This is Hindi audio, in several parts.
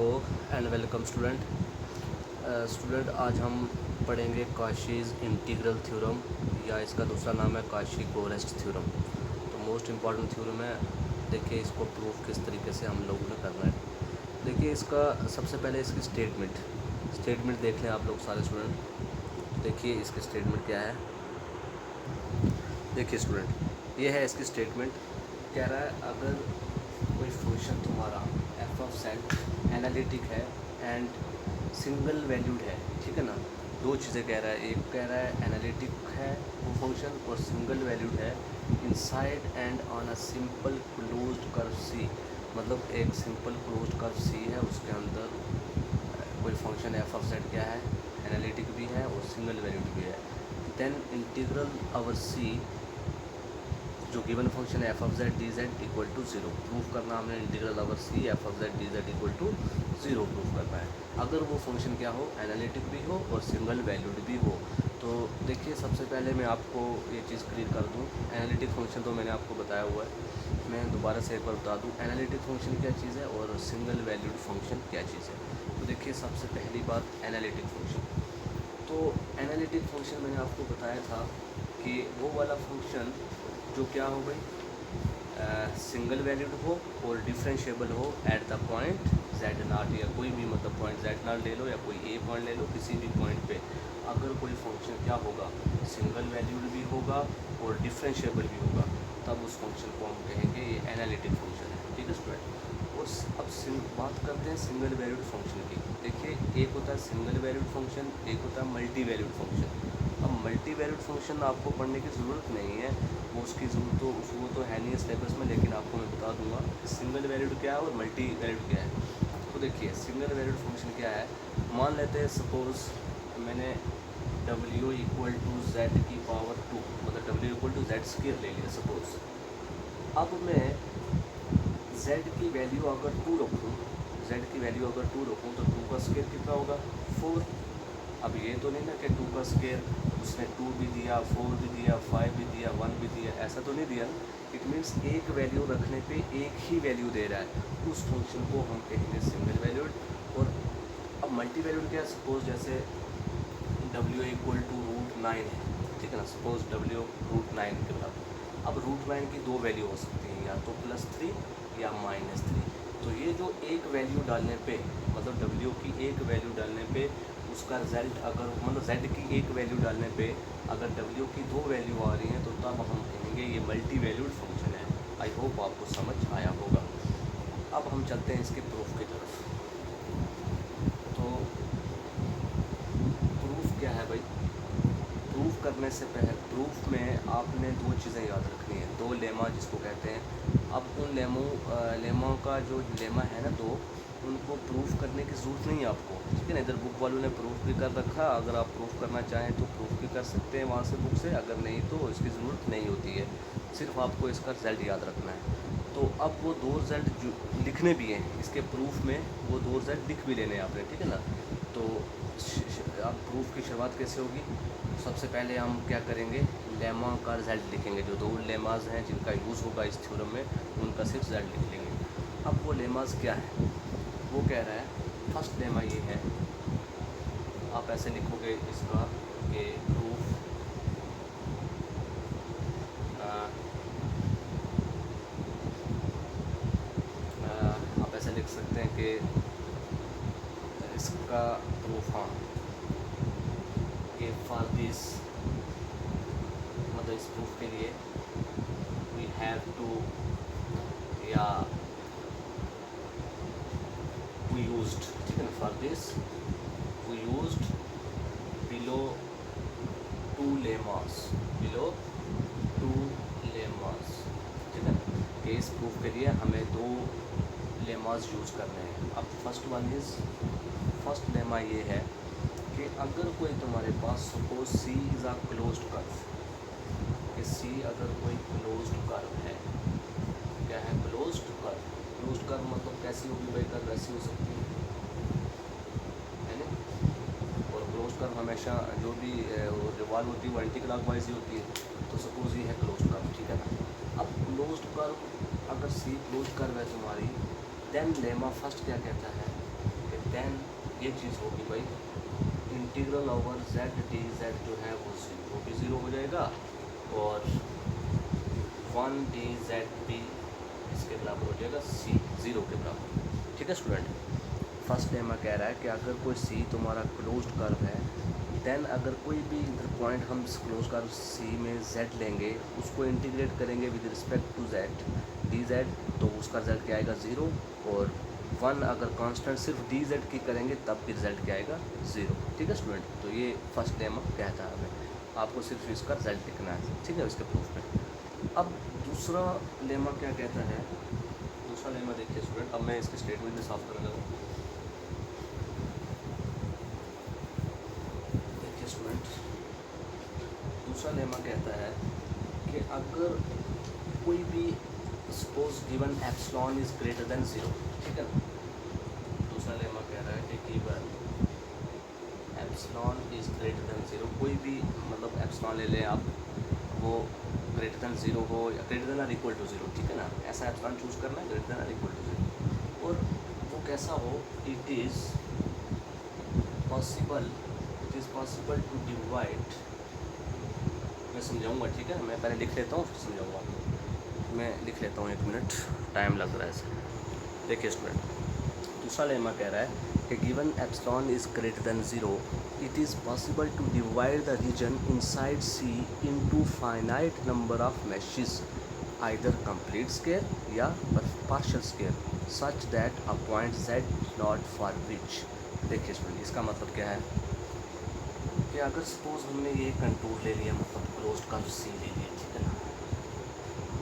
हेलो एंड वेलकम स्टूडेंट आज हम पढ़ेंगे काशीज़ इंटीग्रल थ्योरम या इसका दूसरा नाम है काशी-कोरेस्ट थ्योरम। तो मोस्ट इम्पॉर्टेंट थ्योरम है। देखिए इसको प्रूफ किस तरीके से हम लोगों ने करना है। देखिए इसका सबसे पहले इसकी स्टेटमेंट देख लें आप लोग सारे स्टूडेंट। देखिए इसकी स्टेटमेंट क्या है। देखिए स्टूडेंट, ये है इसकी स्टेटमेंट। कह रहा है अगर कोई फंक्शन तुम्हारा एफ ऑफ सेट एनालिटिक है एंड सिंगल वैल्यूड है, ठीक है ना। दो चीज़ें कह रहा है, एक कह रहा है एनालिटिक है वो फंक्शन और सिंगल वैल्यूड है inside and on a simple closed curve C. मतलब एक सिंपल क्लोज्ड कर्व सी है, उसके अंदर कोई फंक्शन एफ ऑफ सेट क्या है, एनालिटिक भी है और सिंगल वैल्यूड भी है। देन इंटीग्रल अवर सी जो गिवन फंक्शन है f of Z D z equal to zero proof करना हमने। Integral over C F of Z D z equal to zero proof करना है। अगर वो फंक्शन क्या हो, एनालिटिक भी हो और सिंगल वैल्यूड भी हो। तो देखिए सबसे पहले मैं आपको ये चीज़ क्लियर कर दूँ। एनालिटिक फंक्शन तो मैंने आपको बताया हुआ है, मैं दोबारा से एक बार बता दूँ एनालिटिक फंक्शन क्या चीज़ है और सिंगल वैल्यूड फंक्शन क्या चीज़ है। तो देखिए सबसे पहली बात एनालिटिक फंक्शन। तो एनालिटिक फंक्शन मैंने आपको बताया था कि वो वाला फंक्शन जो क्या हो भाई, सिंगल वैल्यूड हो और डिफरेंशिएबल हो at the point Z not, या कोई भी मतलब पॉइंट जेड नॉट ले लो या कोई ए पॉइंट ले लो, किसी भी पॉइंट पे अगर कोई फंक्शन क्या होगा, सिंगल वैल्यूड भी होगा और डिफरेंशिएबल भी होगा, तब उस फंक्शन को हम कहेंगे ये एनालिटिक फंक्शन है। ठीक है स्टूडेंट। और अब बात करते हैं सिंगल वैल्यूड फंक्शन की। देखिए एक होता है सिंगल वैल्यूड फंक्शन, एक होता है मल्टी वैल्यूड फंक्शन। अब मल्टी वैल्यूड फंक्शन आपको पढ़ने की ज़रूरत नहीं है, वो उसकी ज़रूरत तो वो तो है नहीं सिलेबस में, लेकिन आपको मैं बता दूंगा सिंगल वैल्यूड क्या है और मल्टी वैल्यूड क्या है। तो देखिए सिंगल वैल्यूड फंक्शन क्या है। मान लेते हैं सपोज़ मैंने w इक्वल टू जेड की पावर 2, मतलब w equal to z square ले लिया सपोज़। अब मैं z की वैल्यू अगर 2 रखूँ, z की वैल्यू अगर 2 रखूँ तो 2 का स्क्वायर कितना होगा, 4। अब ये तो नहीं ना कि 2 का स्क्वायर उसने 2 भी दिया, 4 भी दिया, 5 भी दिया, 1 भी दिया, ऐसा तो नहीं दिया ना। इट मीन्स एक वैल्यू रखने पे एक ही वैल्यू दे रहा है, उस फंक्शन को हम कहेंगे सिंगल वैल्यूड। और अब मल्टी वैल्यूड क्या है, सपोज जैसे w इक्वल टू √9 है, ठीक है ना। सपोज w √9 के बराबर। अब √9 की दो वैल्यू हो सकती हैं, या तो +3 या -3। तो ये जो एक वैल्यू डालने पे, मतलब w की एक वैल्यू डालने पे उसका रिजल्ट अगर मतलब z की एक वैल्यू डालने पे अगर w की दो वैल्यू आ रही हैं तो तब हम कहेंगे ये मल्टी वैल्यूड फंक्शन है। आई होप आपको समझ आया होगा। अब हम चलते हैं इसके प्रूफ की तरफ। तो प्रूफ क्या है भाई। प्रूफ करने से पहले प्रूफ में आपने दो चीज़ें याद रखनी है, दो लेमा जिसको कहते हैं। अब उन लेमों का जो लेमा है ना, दो, उनको प्रूफ करने की ज़रूरत नहीं है आपको, ठीक है ना। इधर बुक वालों ने प्रूफ भी कर रखा, अगर आप प्रूफ करना चाहें तो प्रूफ भी कर सकते हैं वहाँ से बुक से, अगर नहीं तो इसकी ज़रूरत नहीं होती है। सिर्फ आपको इसका रिज़ल्ट याद रखना है। तो अब वो दो रिज़ल्ट जो लिखने भी हैं इसके प्रूफ में, वो दो रिज़ल्ट लिख भी लेने हैं आपने, ठीक है ना। तो अब प्रूफ की शुरुआत कैसे होगी। सबसे पहले हम क्या करेंगे, लेमा का रिज़ल्ट लिखेंगे। जो दो लेमाज हैं जिनका यूज़ होगा इस थ्योरम में, उनका सिर्फ रिज़ल्ट लिख लेंगे। अब वो लेमाज क्या है, वो कह रहा है फर्स्ट लेमा ये है, आप ऐसे लिखोगे इसका कि प्रूफ आप ऐसे लिख सकते हैं कि इसका प्रूफ, हाँ, कि फॉर दिस, मतलब इस प्रूफ के लिए वी हैव टू, या वी यूज्ड, ठीक है ना, for this we used below two lemmas, ठीक है। कि इस प्रूफ के लिए हमें दो लेमास यूज़ करने हैं। अब फर्स्ट लेमा ये है कि अगर कोई तुम्हारे पास suppose C is a closed curve, कि सी अगर कोई क्लोज्ड कर्व है, क्या है, क्लोज्ड कर्व मतलब कैसी होगी भाई, कर्व ऐसी हो सकती है ना। और क्लोज्ड कर्व हमेशा जो भी रिवॉल्व होती है वो एंटी क्लॉकवाइज ही होती है। तो सपोज ये है क्लोज्ड कर्व, ठीक है ना। अब क्लोज्ड कर्व, अगर सी क्लोज्ड कर्व है तुम्हारी, देन लेमा फर्स्ट क्या कहता है, देन ये चीज़ होगी भाई, integral over Z D Z जो है वो भी ज़ीरो हो जाएगा, और 1 dz भी इसके बराबर हो जाएगा सी, ज़ीरो के बराबर। ठीक है स्टूडेंट, फर्स्ट लेमा कह रहा है कि अगर कोई सी तुम्हारा क्लोज्ड कर्व है, देन अगर कोई भी इधर पॉइंट हम क्लोज कर्व सी में z लेंगे, उसको इंटीग्रेट करेंगे with respect to z d z, तो उसका रिजल्ट क्या आएगा ज़ीरो, और 1 अगर कांस्टेंट सिर्फ डी जेड की करेंगे तब भी रिजल्ट क्या आएगा ज़ीरो। ठीक है स्टूडेंट, तो ये फर्स्ट लेमा कहता है हमें, आपको सिर्फ इसका रिजल्ट लिखना है। ठीक है, इसके प्रूफ में। अब दूसरा लेमा क्या कहता है, दूसरा लेमा देखिए स्टूडेंट, अब मैं इसके स्टेटमेंट में साफ करने लगा। देखिए स्टूडेंट, दूसरा लेमा कहता है कि अगर कोई भी suppose given epsilon is greater than zero, ठीक है ना, दूसरा लेमा कह रहा है कि given epsilon is greater than zero, कोई भी मतलब एप्सिलॉन ले लें आप, वो ग्रेटर देन ज़ीरो हो या greater than or equal to zero, ठीक है ना, ऐसा एप्सिलॉन चूज़ करना है greater than or equal to zero, और वो कैसा हो, it is possible to divide, मैं समझाऊंगा, ठीक है, मैं पहले लिख लेता हूँ फिर समझाऊंगा, मैं लिख लेता हूँ, 1 मिनट टाइम लग रहा है इसे। देखिए स्टूडेंट, दूसरा लेमा कह रहा है कि given epsilon is greater than zero, it is possible to divide the region inside C into finite number of meshes, either complete square या partial square, such that a point z naught for which. देखिए स्टूडेंट, इसका मतलब क्या है कि अगर सपोज हमने ये कंटूर ले लिया, मतलब क्लोज्ड कर्व सी ले लिया, ठीक है ना,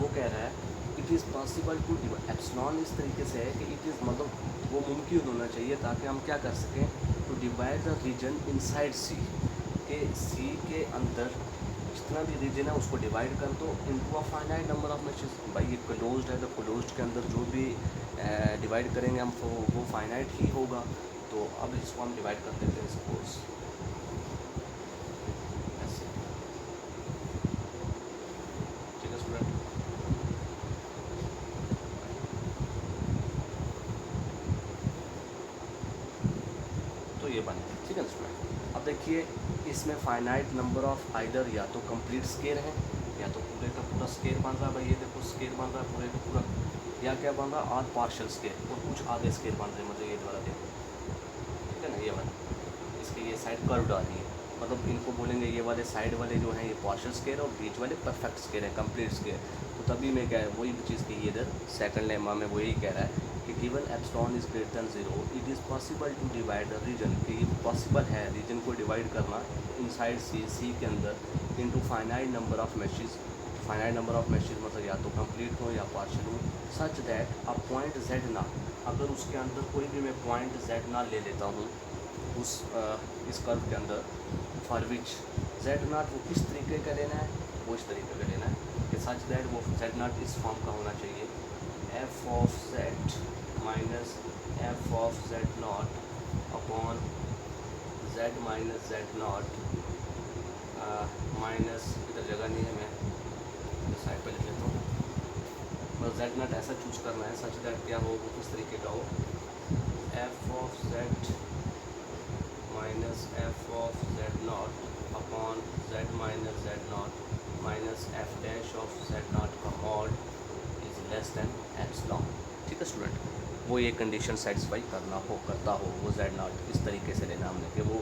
वो कह रहा है it is possible to divide, epsilon इस तरीके से है कि इट इज़ मतलब वो मुमकिन होना चाहिए ताकि हम क्या कर सकें, to divide the region inside C, के सी के अंदर जितना भी रीजन है उसको डिवाइड कर दो into a finite number of meshes। भाई ये क्लोज्ड है तो क्लोज्ड के अंदर जो भी डिवाइड करेंगे हम वो फाइनाइट ही होगा, तो अब इसको हम डिवाइड कर देते हैं सपोज ऐसे। ठीक है स्टूडेंट, तो ये बने, ठीक है स्टूडेंट। अब देखिए इसमें फाइनाइट नंबर ऑफ आइदर या तो कंप्लीट स्केयर है या तो पूरे का पूरा स्केयर बन रहा है, भाई ये देखो स्केयर बन रहा है पूरे का पूरा, या क्या बन रहा है और पार्शियल स्केयर, और कुछ आगे स्केयर बन रहे हैं, मतलब ये वाला देखो, ठीक है ना, ये वाला, इसकी ये साइड कर्व्ड आ रही है, मतलब इनको बोलेंगे ये वाले साइड वाले जो हैं ये पार्शियल स्केयर, और बीच वाले परफेक्ट स्केयर है, कंप्लीट स्केयर। तो तभी मैं क्या है वही चीज़ की इधर सेकंड लेमा में वो यही कह रहा है कि given epsilon is greater than zero, it is possible to divide the region, कि ये पॉसिबल है रीजन को डिवाइड करना इनसाइड सी के अंदर into finite number of meshes, finite number of meshes मतलब या तो कंप्लीट हो या पार्शियल हो, सच दैट अ पॉइंट z ना, अगर उसके अंदर कोई भी मैं पॉइंट z ना ले लेता हूँ उस इस कर्व के अंदर, फॉर विच z नॉट, वो किस तरीके का लेना है, वो इस तरीके का लेना है कि सच दैट वो z नॉट इस फॉर्म का होना चाहिए, f of z minus f of z naught upon z minus z naught minus, इधर जगह नहीं है, मैं साइड पर लिख लेता हूँ, मतलब z नॉट ऐसा चूज़ करना है सच दैट क्या हो, वो किस तरीके का हो, f of z minus f of z naught upon z minus z naught minus f dash of z naught का mod is less than epsilon. ठीक है स्टूडेंट, वो ये कंडीशन सेटिस्फाई करता हो वो z नॉट इस तरीके से लेना हमने कि वो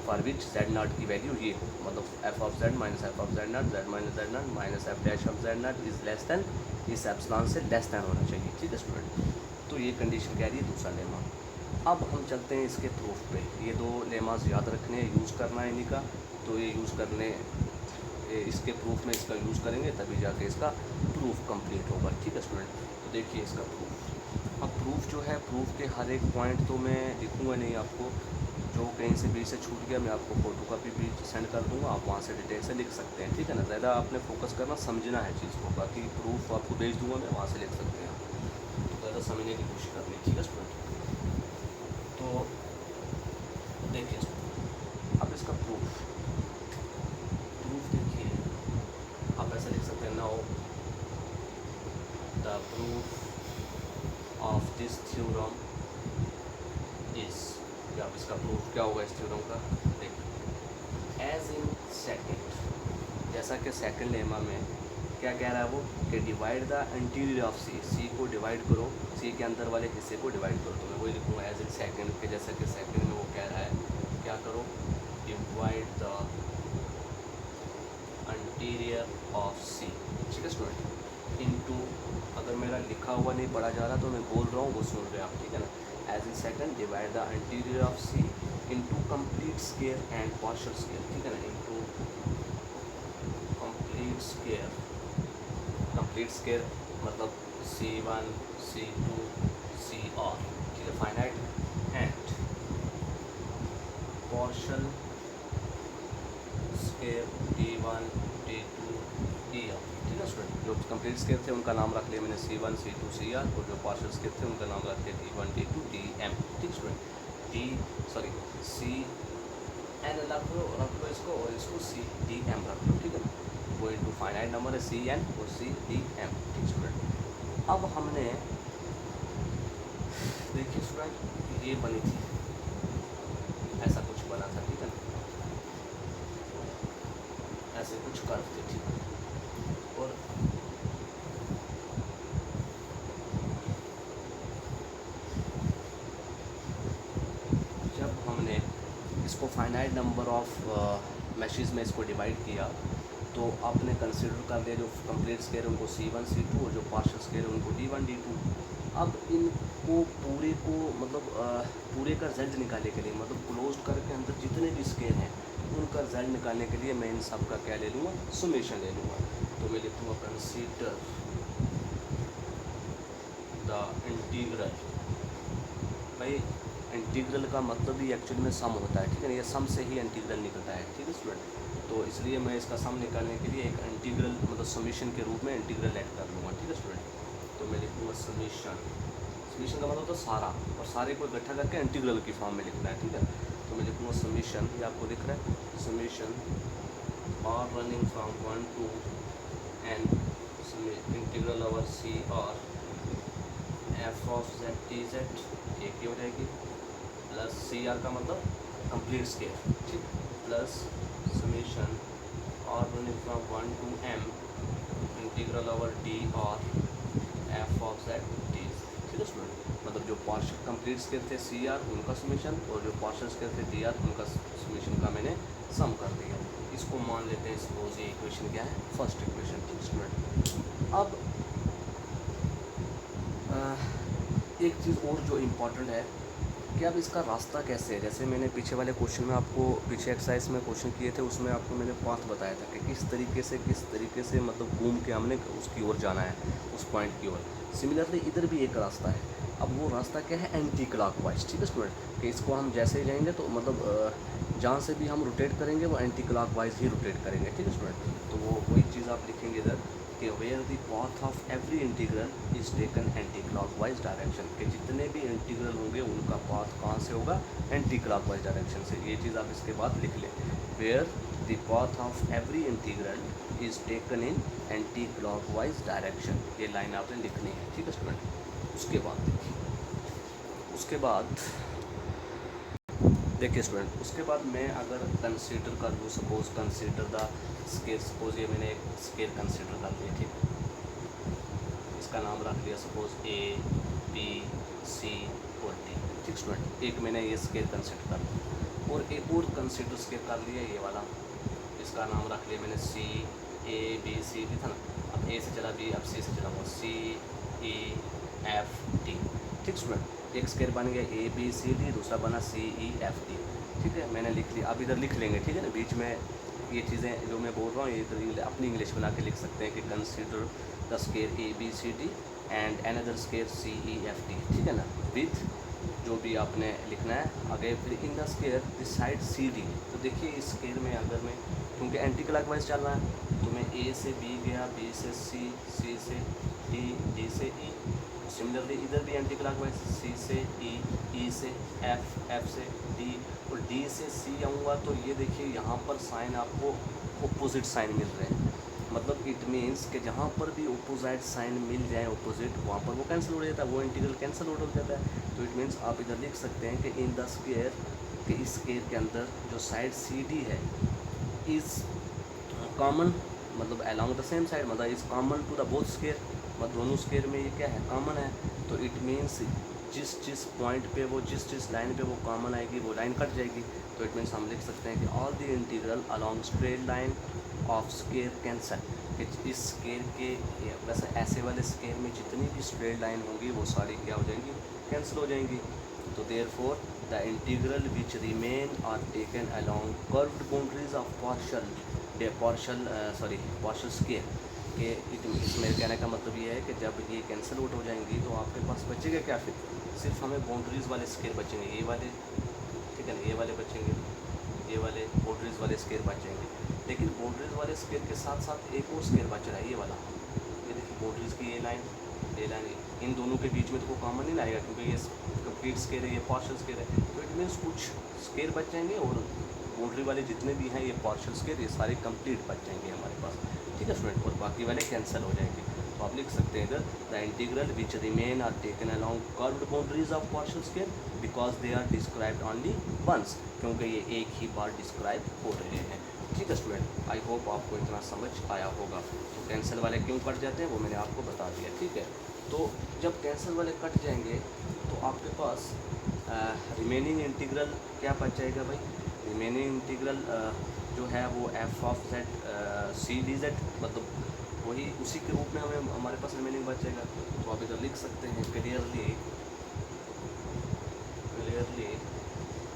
फॉर विच z नॉट की वैल्यू ये हो, मतलब f of z minus f of z not z minus z naught minus f dash of z not is less then, इस एप्सिलॉन से लेस दैन होना चाहिए। ठीक है स्टूडेंट, तो ये कंडीशन कह रही है दूसरा लेमा। अब हम चलते हैं इसके प्रूफ पे, ये दो लेमास याद रखने हैं, यूज़ करना है इन्हीं का, तो ये यूज़ करने इसके प्रूफ में इसका यूज़ करेंगे तभी जाके इसका प्रूफ कंप्लीट होगा। ठीक है स्टूडेंट, तो देखिए इसका प्रूफ। अब प्रूफ जो है, प्रूफ के हर एक पॉइंट तो मैं लिखूँगा नहीं आपको, जो कहीं से बीच से छूट गया मैं आपको फ़ोटो कापी भी सेंड कर दूँगा, आप वहाँ से डिटेल से लिख सकते हैं। ठीक है ना, ज़्यादा आपने फोकस करना समझना है चीज़ को, बाकी प्रूफ आपको भेज दूँगा मैं, वहाँ से लिख सकते हैं आप, तो ज़्यादा समझने की कोशिश करनी। ठीक है स्टूडेंट, तो देखिए अब इसका प्रूफ देखिए, आप ऐसा लिख सकते हैं, now the proof of this theorem is, देखिए आप इसका प्रूफ क्या होगा इस थ्योरम का। देखिए एज इन सेकंड, जैसा कि सेकंड लेमा में क्या कह रहा है वो कि डिवाइड द इंटीरियर ऑफ सी, सी को डिवाइड करो, सी के अंदर वाले हिस्से को डिवाइड करो। तो मैं वही लिखूँगा एज इन सेकंड के, जैसा कि सेकंड में वो कह रहा है क्या करो, डिवाइड द इंटीरियर ऑफ सी, ठीक है स्टूडेंट, इनटू, अगर मेरा लिखा हुआ नहीं पढ़ा जा रहा तो मैं बोल रहा हूँ वो सुन रहे हैं आप, ठीक है ना। As in second divide the interior of C into complete square and partial square, ठीक है ना, into complete square. Complete square मतलब C1 C2 CR, ठीक है, finite and partial square D1 D2 DR, ठीक है स्टूडेंट। जो कंप्लीट स्क्वायर थे उनका नाम रख लिया मैंने C1 C2 CR, और जो पार्शियल स्क्वायर थे उनका नाम रख लिया D1 D2 DM, ठीक स्टूडेंट। C N रख लो इसको, और इसको CDM रख लो, ठीक है ना। वो इंटू फाइनाइट नंबर है CN और CDM, ठीक स्टूडेंट। अब हमने देखिए स्टूडेंट ये बनी थी, ऐसा कुछ बना था, ठीक है ना, ऐसे कुछ कर्व थे, ठीक है। और जब हमने इसको फाइनाइट नंबर ऑफ मैशेस में इसको डिवाइड किया तो आपने कंसिडर कर लिया जो कंप्लीट स्क्वायर उनको C1 C2 और जो पार्शियल स्क्वायर उनको D1 D2। अब इनको पूरे को मतलब पूरे का रिजल्ट निकालने के लिए, मतलब क्लोज करके अंदर जितने भी स्क्वायर हैं उनका रिजल्ट निकालने के लिए मैं इन सब का क्या ले लूँगा, समेशन ले लूँगा। तो मैं लिखूँगा कंसीडर द इंटीग्रल। भाई इंटीग्रल का मतलब ही एक्चुअली में सम होता है, ठीक है ना, ये सम से ही इंटीग्रल निकलता है, ठीक है स्टूडेंट। तो इसलिए मैं इसका सम निकालने के लिए एक इंटीग्रल मतलब समीशन के रूप में इंटीग्रल ऐड कर लूँगा, ठीक है स्टूडेंट। तो मैं लिखूँगा समीशन, समीशन का मतलब होता है सारा, और सारे को इकट्ठा करके इंटीग्रल की फॉर्म में लिखना है, ठीक है। तो मैं लिखूँगा समीशन, ये आपको दिख रहा है, summation are running from 1 to n integral over C r f of z t z, एक ही हो जाएगी, प्लस सी आर का मतलब कंप्लीट स्क्वायर, ठीक, plus summation are running from 1 to m integral over D r f of z t, ठीक है स्टूडेंट। मतलब जो पार्शियल कंप्लीट स्क्वायर थे सी आर उनका समीशन, और जो पार्शियल स्क्वायर थे डी आर उनका समीशन का मैंने सम कर दिया। इसको मान लेते हैं सपोज ये इक्वेशन क्या है, फर्स्ट इक्वेशन, ठीक स्टूडेंट। अब एक चीज़ और जो इम्पोर्टेंट है कि अब इसका रास्ता कैसे है। जैसे मैंने पीछे वाले क्वेश्चन में आपको, पीछे एक्सरसाइज में क्वेश्चन किए थे उसमें आपको मैंने पाथ बताया था कि किस तरीके से मतलब घूम के हमने उसकी ओर जाना है, उस पॉइंट की ओर। सिमिलरली इधर भी एक रास्ता है। अब वो रास्ता क्या है, एंटी क्लॉकवाइज, ठीक है स्टूडेंट। कि इसको हम जैसे ही जाएंगे तो मतलब जहाँ से भी हम रोटेट करेंगे वो एंटी क्लॉकवाइज ही रोटेट करेंगे, ठीक है स्टूडेंट। तो वो वही चीज़ आप लिखेंगे इधर कि where the path of every integral is taken anticlockwise direction, के जितने भी इंटीग्रल होंगे उनका पाथ कहाँ से होगा, एंटी क्लॉकवाइज डायरेक्शन से। ये चीज़ आप इसके बाद लिख लें, where the path of every integral is taken in anticlockwise direction, ये लाइन आपने लिखनी है, ठीक है स्टूडेंट। उसके बाद देखिए स्टूडेंट, उसके बाद मैं अगर कंसीडर कर लूँ, suppose consider the square, suppose ये मैंने एक स्केयर कंसीडर कर लिया, ठीक, इसका नाम रख लिया सपोज A B C और D, ठीक स्टूडेंट। एक मैंने ये स्केयर कंसीडर कर लिया, और एक और कंसीडर स्केयर कर लिया ये वाला, इसका नाम रख लिया मैंने C A B C D था ना, अब A से चला B, अब C से चला C E F D, ठीक स्टूडेंट। एक स्केयर बन गया A B C D, दूसरा बना C E F D, ठीक है, मैंने लिख लिया। अब इधर लिख लेंगे, ठीक है ना, बीच में ये चीज़ें जो मैं बोल रहा हूँ ये इधर अपनी इंग्लिश बना के लिख सकते हैं कि consider the square A B C D and another square C E F D, ठीक है ना, विथ जो भी आपने लिखना है आगे। फिर in the square this side C D, तो देखिए इस स्केयर में अगर मैं, क्योंकि एंटी क्लॉकवाइज चल रहा है, तो मैं A से B गया, B से C, C से D, D से E। सिमिलरली इधर भी एंटी क्लॉकवाइज C से E, E से F, F से D और D से C आऊँगा, तो ये देखिए यहाँ पर साइन आपको अपोजिट साइन मिल रहे हैं। मतलब इट मीन्स कि जहाँ पर भी अपोजिट साइन मिल जाए, अपोजिट, वहाँ पर वो कैंसिल हो जाता है, वो इंटीग्रल कैंसिल हो जाता है। तो तो इट मीन्स आप इधर लिख सकते हैं कि इन द स्क्वायर के इस स्क्वायर के अंदर जो साइड सी डी है इज़ कॉमन, मतलब अलॉन्ग द सेम साइड, मतलब is common to the both square, मतलब दोनों स्क्वायर में ये क्या है, कॉमन है। तो इट मीन्स जिस पॉइंट पे वो जिस लाइन पे वो कॉमन आएगी वो लाइन कट जाएगी। तो इट मीन्स हम लिख सकते हैं कि all the integral along straight line of square cancel, कि इस स्क्वायर के वैसे ऐसे वाले स्क्वायर में जितनी भी स्ट्रेट लाइन होंगी वो सारी क्या हो जाएंगी, कैंसिल हो जाएंगी। तो therefore the integral which remain are taken along curved boundaries of partial square के इसमें कहने का मतलब ये है कि जब ये कैंसिल आउट हो जाएंगी तो आपके पास बचेगा क्या, फिर सिर्फ हमें बाउंड्रीज़ वाले स्क्वायर बचेंगे, ये वाले, ठीक है ना, ये वाले बचेंगे, ये वाले बाउंड्रीज़ वाले स्क्वायर बचेंगे। लेकिन बाउंड्रीज़ वाले स्क्वायर के साथ साथ एक और स्क्वायर बच रहा है, ये वाला, ये देखिए बाउंड्रीज़ की ये लाइन, इन दोनों के बीच में तो कोई कॉमन नहीं आएगा क्योंकि ये कंप्लीट स्क्वायर है, ये पार्शियल स्क्वायर है। तो इट मीन्स कुछ स्क्वायर बच जाएंगे और बाउंड्री वाले जितने भी हैं ये पार्शियल स्क्वायर, ये सारे कंप्लीट बच जाएंगे हमारे पास, ठीक है स्टूडेंट, और बाकी वाले कैंसिल हो जाएंगे। तो आप लिख सकते हैं इधर the integral which remain are taken along curved boundaries of partial square because they are described only once, क्योंकि ये एक ही बार डिस्क्राइब हो रहे हैं, ठीक है स्टूडेंट। आई होप आपको इतना समझ आया होगा। तो कैंसिल वाले क्यों कट जाते हैं वो मैंने आपको बता दिया, ठीक है। तो जब कैंसिल वाले कट जाएंगे तो आपके पास रिमेनिंग इंटीग्रल क्या बच जाएगा भाई, रिमेनिंग इंटीग्रल जो है वो F of Z C D Z, मतलब वही उसी के रूप में हमें हमारे पास रिमेनिंग बच जाएगा। तो आप इधर लिख सकते हैं क्लियरली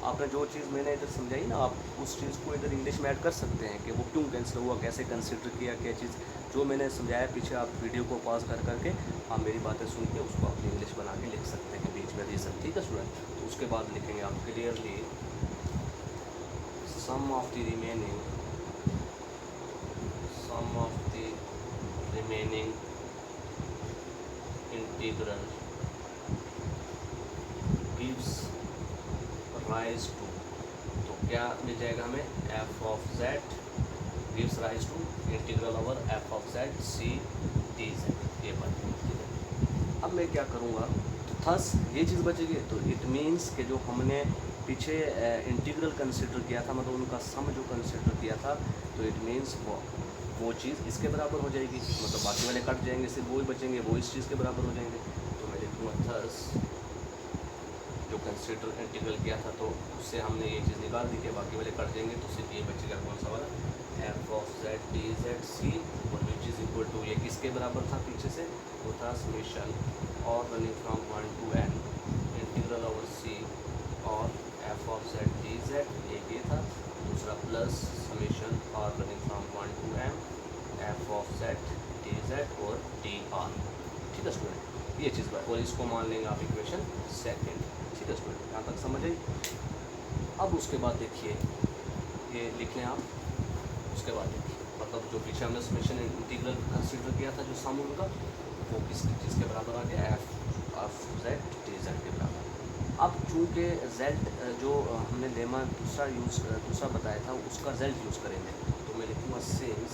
आपने जो चीज़ मैंने इधर समझाई ना, आप उस चीज़ को इधर इंग्लिश में ऐड कर सकते हैं कि वो क्यों कैंसिल हुआ, कैसे कंसिडर किया, क्या चीज़ जो मैंने समझाया पीछे, आप वीडियो को पॉज कर करके आप मेरी बातें सुन के उसको अपनी इंग्लिश बना के लिख सकते हैं बीच में रीज़न, ठीक है स्टूडेंट। तो उसके बाद लिखेंगे आप clearly sum of the remaining integral gives rise to, तो क्या मिल जाएगा हमें, F of Z gives rise to integral over F of Z C D Z, ये बात, ठीक है। अब मैं क्या करूँगा, तो थस ये चीज़ बचेगी, तो इट मीन्स कि जो हमने पीछे इंटीग्रल कंसिडर किया था, मतलब उनका सम जो कंसिडर किया था, तो इट मीन्स वो चीज़ इसके बराबर हो जाएगी, मतलब बाकी वाले कट जाएंगे, सिर्फ वो ही बचेंगे, वो इस चीज़ के बराबर हो जाएंगे। तो मैं लिखूँगा थस जो कंसिडर इंटीग्रल किया था तो उससे हमने ये चीज़ निकाल दी कि बाकी वाले कट जाएंगे, तो सिर्फ ये बचेगा कौन सा वाला, F of Z D Z C, और विच इज़ इक्वल टू, ये किसके बराबर था पीछे से, वो था समेशन और running from 1 to n integral over C और F of Z D Z, एक ये था, दूसरा प्लस समेशन और running from 1 to m F of Z D Z और डी आर, ठीक है स्टूडेंट, ये चीज़ और इसको मान लेंगे आप इक्वेशन सेकेंड, ठीक है स्टूडेंट, यहाँ तक समझ आई। अब उसके बाद देखिए ये लिख लें आप, उसके बाद देखिए मतलब जो पीछे हमने समेशन इंटीग्रल कंसिडर किया था जो सम उनका, वो किस चीज़ के बराबर आ गया, F of Z D Z के बराबर। अब चूँकि जेड जो हमने लेमा दूसरा बताया था उसका जेड यूज़ करेंगे, तो मैं लिखूँगा सिंस,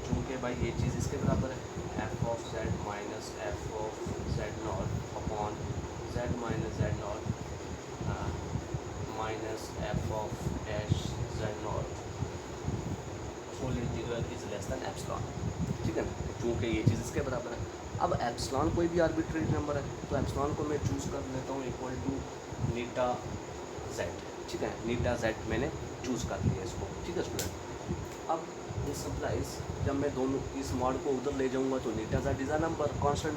चूँकि भाई ये चीज़ इसके बराबर है, f of Z minus F of Z not upon Z minus Z not minus F of dash Z not full integral is less than epsilon, ठीक है ना, चूँकि ये चीज़ इसके बराबर है। अब एप्सिलॉन कोई भी आर्बिट्रेरी नंबर है, तो एप्सिलॉन को मैं चूज़ कर लेता हूँ इक्वल टू नीटा जेड, ठीक है, नीटा जेड मैंने चूज़ कर लिया इसको, ठीक है स्टूडेंट। अब दिस इम्प्लाइज जब मैं दोनों इस मॉड को उधर ले जाऊंगा तो नीटा Z is a number, constant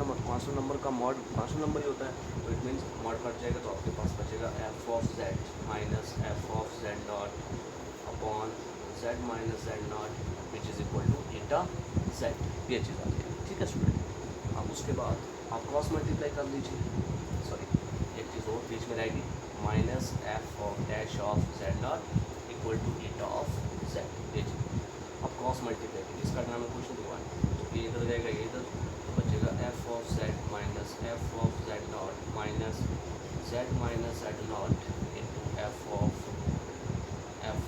number का मॉड कांस्टेंट नंबर ही होता है, तो इट मीन्स मॉड कट जाएगा तो आपके पास बचेगा F of Z minus F of Z not upon Z minus Z not which is equal to eta Z, ये चीज़ आती है, ठीक है स्टूडेंट। अब उसके बाद आप क्रॉस मल्टीप्लाई कर लीजिए, सॉरी एक चीज़ और बीच में रहेगी, minus F of dash of Z not equal to eta of Z, ये चीज़ अब क्रॉस मल्टीप्लाई कीजिए, इसका नाम है क्वेश्चन दिखाएं, तो ये इधर जाएगा, ये इधर तो बचेगा F of Z minus F of Z not minus Z not into F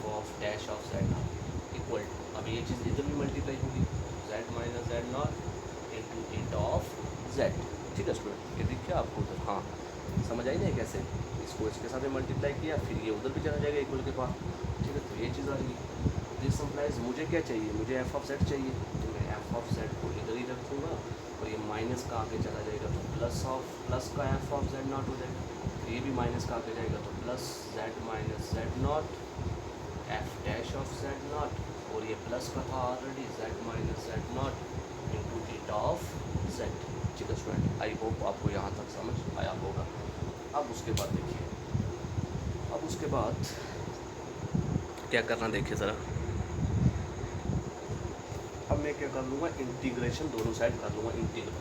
of dash of Z not equal to, अब ये चीज़ इधर भी मल्टीप्लाई होगी, Z minus Z not into eta of Z, ठीक है स्टूडेंट, ये देखिए आपको उधर, हाँ समझ आई नहीं कैसे, इसको इसके साथ में मल्टीप्लाई किया, फिर ये उधर भी चला जाएगा इक्वल के पास, ठीक है। तो ये चीज़ आ रही है। दिस इम्प्लाइज मुझे क्या चाहिए, मुझे एफ ऑफ जेड चाहिए, तो मैं एफ ऑफ जेड को इधर ही रख दूँगा और ये माइनस का आगे चला जाएगा, तो प्लस का एफ ऑफ जेड नॉट हो जाएगा। तो ये भी माइनस का आगे जाएगा, तो plus Z minus Z not F dash of Z not, और ये प्लस का था already Z minus Z not into eta of Z. ठीक है स्टूडेंट, आई होप आपको यहाँ तक समझ आया होगा। अब उसके बाद देखिए, अब उसके बाद क्या करना देखिए ज़रा। अब मैं क्या कर लूँगा, इंटीग्रेशन दोनों साइड कर लूँगा इंटीग्रल।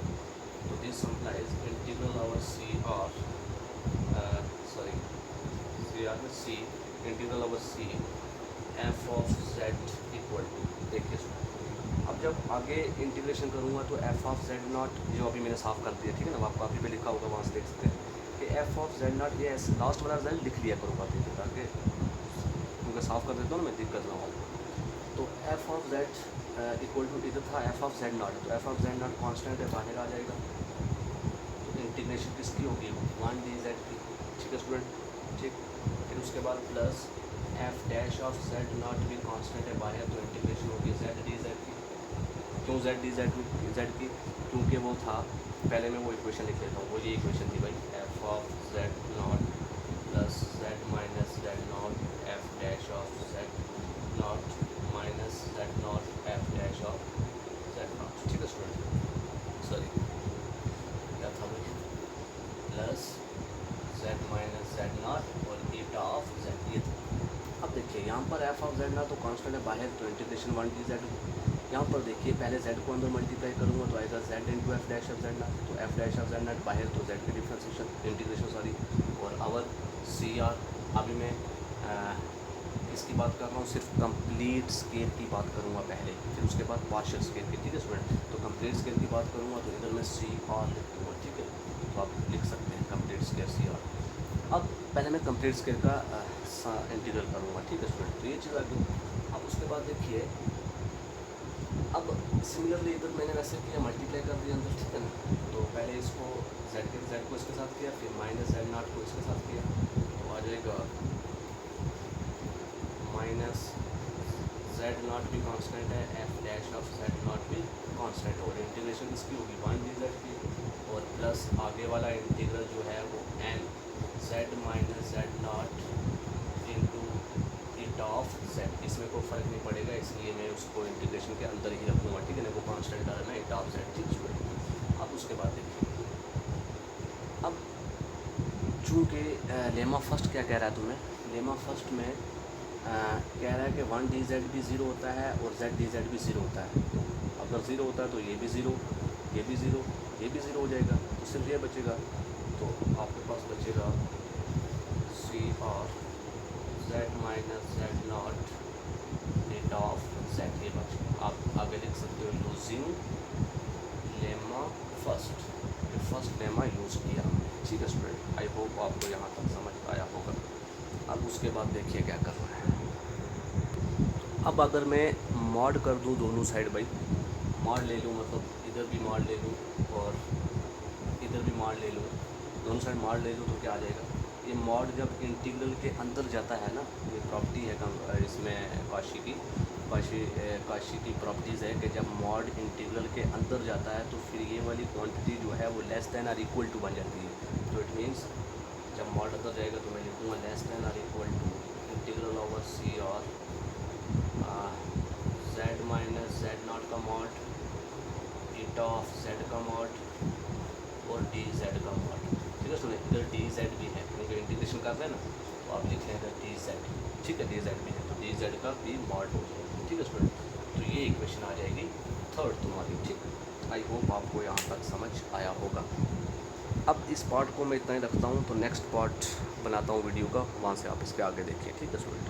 तो this implies integral over C R C integral over C F of Z equal to, देखिए अब जब आगे इंटीग्रेशन करूँगा तो एफ ऑफ जेड नॉट, जो अभी मैंने साफ़ कर दिया, ठीक है ना, आपको काफ़ी पे लिखा होगा, वहाँ से देख सकते हैं कि एफ ऑफ जेड नॉट, ये लास्ट वाला रिजल्ट लिख लिया करूँगा ठीक है, ताकि क्योंकि साफ़ कर देता हूँ ना मैं, दिक्कत ना हो। तो F of Z equal to इधर था एफ ऑफ जेड नॉट, तो F of Z not constant है, बाहर आ जाएगा। तो इंटीग्रेशन किसकी होगी, 1 dz की, ठीक है स्टूडेंट, ठीक। फिर उसके बाद plus F dash of Z not भी कांस्टेंट है बाहर, तो इंटीग्रेशन होगी जेड डी जेड की। क्यों जेड डी जेड की, क्योंकि वो था, पहले मैं वो इक्वेशन लिख लेता हूँ, वो ये इक्वेशन थी भाई, F of Z not plus Z minus Z not F dash of Z not minus Z not F dash of Z not, ठीक है स्टूडेंट। सॉरी क्या था भाई, plus Z minus Z not और ईटा ऑफ जेड, ये था। अब देखिए यहाँ पर एफ ऑफ जेड ना तो कांस्टेंट है बाहर, तो इंटीग्रेशन 1 dz। यहाँ पर देखिए पहले जेड को अंदर मल्टीप्लाई करूँगा तो आएगा Z into F dash of Z ना, तो F dash of Z not बाहर, तो जेड की डिफ्रेंसिएशन इंटीग्रेशन सॉरी, और आवर सी आर। अभी मैं इसकी बात कर रहा हूँ, सिर्फ कंप्लीट स्केल की बात करूँगा पहले, फिर उसके बाद पार्शियल स्केल की, ठीक है स्टूडेंट। तो कंप्लीट स्केल की बात करूँगा तो इधर मैं सी आर लिख दूँगा, ठीक है, तो आप लिख सकते हैं कंप्लीट स्केल सी आर। अब पहले मैं कंप्लीट स्केल का इंटीग्रल करूँगा, ठीक है स्टूडेंट, तो ये चीज़ आ गई। अब उसके बाद देखिए, अब सिमिलरली इधर मैंने वैसे किया, मल्टीप्लाई कर दिया अंदर, ठीक है ना। तो पहले इसको जेड को इसके साथ किया, फिर माइनस जेड नॉट को इसके साथ किया, तो आ जाएगा माइनस जेड नॉट भी कांस्टेंट है, F dash of Z not भी कांस्टेंट, और इंटीग्रेशन इसकी होगी 1 dz की, और प्लस आगे वाला इंटीग्रल जो है वो N Z minus Z not into eta of Z, इसमें कोई फ़र्क नहीं पड़ेगा, इसलिए मैं उसको इंटीग्रेशन के अंदर ही रखूँगा, ठीक है ना, वो कांस्टेंट डालना है ईटा ऑफ जेड, ठीक है। अब उसके बाद देखिए, अब चूँकि लेमा फर्स्ट क्या कह रहा है तुम्हें, लेमा फर्स्ट में कह रहा है कि 1 dz भी ज़ीरो होता है और जेड डी जेड भी ज़ीरो होता है। तो अगर ज़ीरो होता है तो ये भी ज़ीरो, ये भी ज़ीरो, ये भी ज़ीरो हो जाएगा, तो सिर्फ ये बचेगा। तो आपके पास बचेगा C R Z minus Z not eta of Z, ये बचेगा। आप आगे लिख सकते हो यूजिंग लेमा फर्स्ट, ये फर्स्ट लेमा यूज़ किया, ठीक है स्टूडेंट। आई होप आपको यहाँ तक समझ आया होगा। अब उसके बाद देखिए क्या करना है। अब अगर मैं मॉड कर दूँ दोनों साइड भाई, मॉड ले लूँ, मतलब इधर भी मॉड ले लूँ और इधर भी मॉड ले लूँ, दोनों साइड मॉड ले लूँ, तो क्या आ जाएगा, ये मॉड जब इंटीग्रल के अंदर जाता है ना, ये प्रॉपर्टी है इसमें काशी की प्रॉपर्टीज़ है कि जब मॉड इंटीग्रल के अंदर जाता है तो फिर ये वाली क्वांटिटी जो है वो लेस दैन और इक्वल टू बन जाती है। तो इट मीन्स जब मॉड अंदर जाएगा तो मैं लिखूँगा लेस दैन और equal to integral over C और जेड माइनस जेड नॉट का मॉड ईटा ऑफ जेड का मॉड और डी जेड का मॉड, ठीक है। सुनिए इधर डी जेड भी है, क्योंकि इंटीग्रेशन कर रहे हैं ना, तो आप लिख लें इधर डी जेड, ठीक है, डी जेड भी है, तो डी जेड का भी मॉड हो जाएगा, ठीक है स्टूडेंट। तो ये इक्वेशन आ जाएगी थर्ड तुम्हारी, ठीक। आई होप आपको यहाँ तक समझ आया होगा। अब इस पार्ट को मैं इतना ही रखता हूँ, तो नेक्स्ट पार्ट बनाता हूँ वीडियो का, वहाँ से आप इसके आगे देखिए, ठीक है स्टूडेंट।